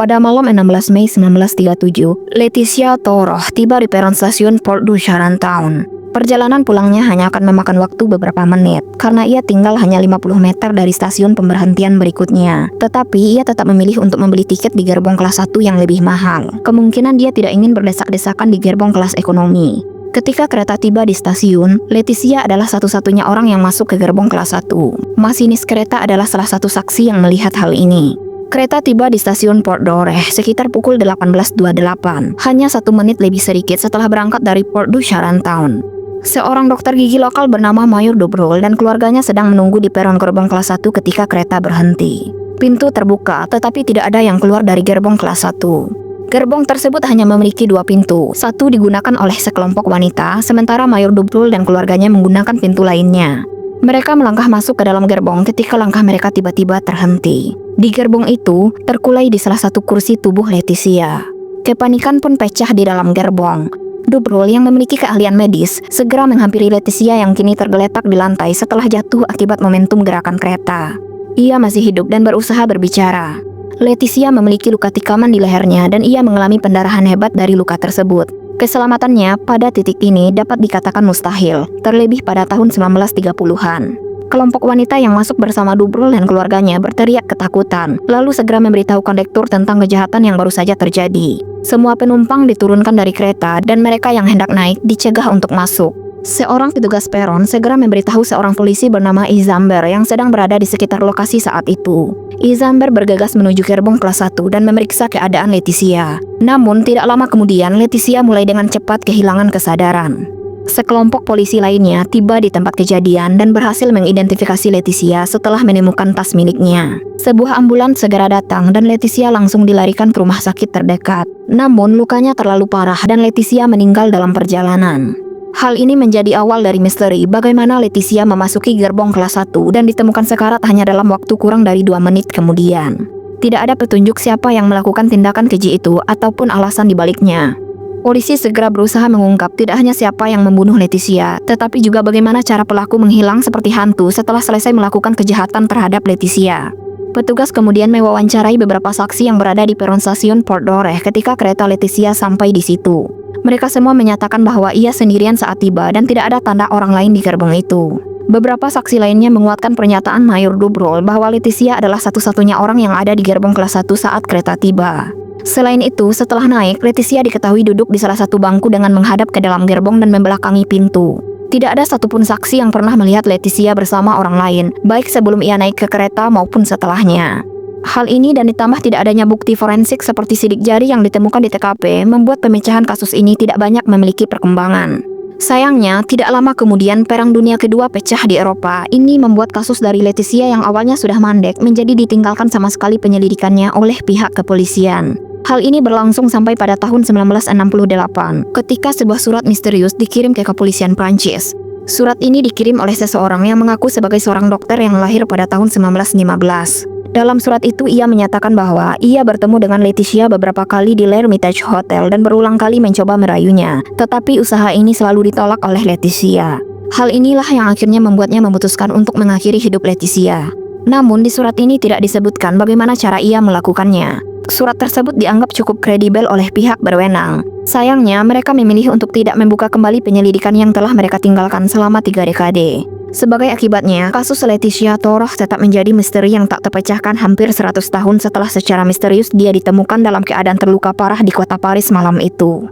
Pada malam 16 Mei 1937, Leticia Toroh tiba di peron stasiun Port du Charenton. Perjalanan pulangnya hanya akan memakan waktu beberapa menit, karena ia tinggal hanya 50 meter dari stasiun pemberhentian berikutnya. Tetapi ia tetap memilih untuk membeli tiket di gerbong kelas 1 yang lebih mahal. Kemungkinan dia tidak ingin berdesak-desakan di gerbong kelas ekonomi. Ketika kereta tiba di stasiun, Leticia adalah satu-satunya orang yang masuk ke gerbong kelas 1. Masinis kereta adalah salah satu saksi yang melihat hal ini. Kereta tiba di stasiun Port d'Orée sekitar pukul 18.28, hanya 1 menit lebih sedikit setelah berangkat dari Port du Charenton. Seorang dokter gigi lokal bernama Mayor Dobrol dan keluarganya sedang menunggu di peron gerbong kelas 1 ketika kereta berhenti. Pintu terbuka, tetapi tidak ada yang keluar dari gerbong kelas 1. Gerbong tersebut hanya memiliki 2 pintu, satu digunakan oleh sekelompok wanita, sementara Mayor Dobrol dan keluarganya menggunakan pintu lainnya. Mereka melangkah masuk ke dalam gerbong ketika langkah mereka tiba-tiba terhenti. Di gerbong itu, terkulai di salah satu kursi tubuh Leticia. Kepanikan pun pecah di dalam gerbong. Dobrol yang memiliki keahlian medis segera menghampiri Leticia yang kini tergeletak di lantai setelah jatuh akibat momentum gerakan kereta. Ia masih hidup dan berusaha berbicara. Leticia memiliki luka tikaman di lehernya dan ia mengalami pendarahan hebat dari luka tersebut. Keselamatannya pada titik ini dapat dikatakan mustahil, terlebih pada tahun 1930-an. Kelompok wanita yang masuk bersama Dobrol dan keluarganya berteriak ketakutan, lalu segera memberitahu kondektur tentang kejahatan yang baru saja terjadi. Semua penumpang diturunkan dari kereta dan mereka yang hendak naik dicegah untuk masuk. Seorang petugas peron segera memberitahu seorang polisi bernama Izamber yang sedang berada di sekitar lokasi saat itu. Izamber bergegas menuju gerbong kelas 1 dan memeriksa keadaan Leticia. Namun tidak lama kemudian Leticia mulai dengan cepat kehilangan kesadaran. Sekelompok polisi lainnya tiba di tempat kejadian dan berhasil mengidentifikasi Leticia setelah menemukan tas miliknya. Sebuah ambulans segera datang dan Leticia langsung dilarikan ke rumah sakit terdekat. Namun lukanya terlalu parah dan Leticia meninggal dalam perjalanan. Hal ini menjadi awal dari misteri bagaimana Leticia memasuki gerbong kelas 1 dan ditemukan sekarat hanya dalam waktu kurang dari 2 menit kemudian. Tidak ada petunjuk siapa yang melakukan tindakan keji itu ataupun alasan dibaliknya. Polisi segera berusaha mengungkap tidak hanya siapa yang membunuh Leticia, tetapi juga bagaimana cara pelaku menghilang seperti hantu setelah selesai melakukan kejahatan terhadap Leticia. Petugas kemudian mewawancarai beberapa saksi yang berada di peron stasiun Port d'Orée ketika kereta Leticia sampai di situ. Mereka semua menyatakan bahwa ia sendirian saat tiba dan tidak ada tanda orang lain di gerbong itu. Beberapa saksi lainnya menguatkan pernyataan Mayor Dobrol bahwa Leticia adalah satu-satunya orang yang ada di gerbong kelas 1 saat kereta tiba. Selain itu, setelah naik, Leticia diketahui duduk di salah satu bangku dengan menghadap ke dalam gerbong dan membelakangi pintu. Tidak ada satupun saksi yang pernah melihat Leticia bersama orang lain, baik sebelum ia naik ke kereta maupun setelahnya. Hal ini dan ditambah tidak adanya bukti forensik seperti sidik jari yang ditemukan di TKP membuat pemecahan kasus ini tidak banyak memiliki perkembangan. Sayangnya, tidak lama kemudian Perang Dunia Kedua pecah di Eropa. Ini membuat kasus dari Leticia yang awalnya sudah mandek menjadi ditinggalkan sama sekali penyelidikannya oleh pihak kepolisian. Hal ini berlangsung sampai pada tahun 1968, ketika sebuah surat misterius dikirim ke kepolisian Prancis. Surat ini dikirim oleh seseorang yang mengaku sebagai seorang dokter yang lahir pada tahun 1915. Dalam surat itu ia menyatakan bahwa ia bertemu dengan Leticia beberapa kali di L'Hermitage Hotel dan berulang kali mencoba merayunya, tetapi usaha ini selalu ditolak oleh Leticia. Hal inilah yang akhirnya membuatnya memutuskan untuk mengakhiri hidup Leticia. Namun di surat ini tidak disebutkan bagaimana cara ia melakukannya. Surat tersebut dianggap cukup kredibel oleh pihak berwenang. Sayangnya mereka memilih untuk tidak membuka kembali penyelidikan yang telah mereka tinggalkan selama 3 dekade. Sebagai akibatnya, kasus Leticia Toroh tetap menjadi misteri yang tak terpecahkan hampir 100 tahun setelah secara misterius dia ditemukan dalam keadaan terluka parah di kota Paris malam itu.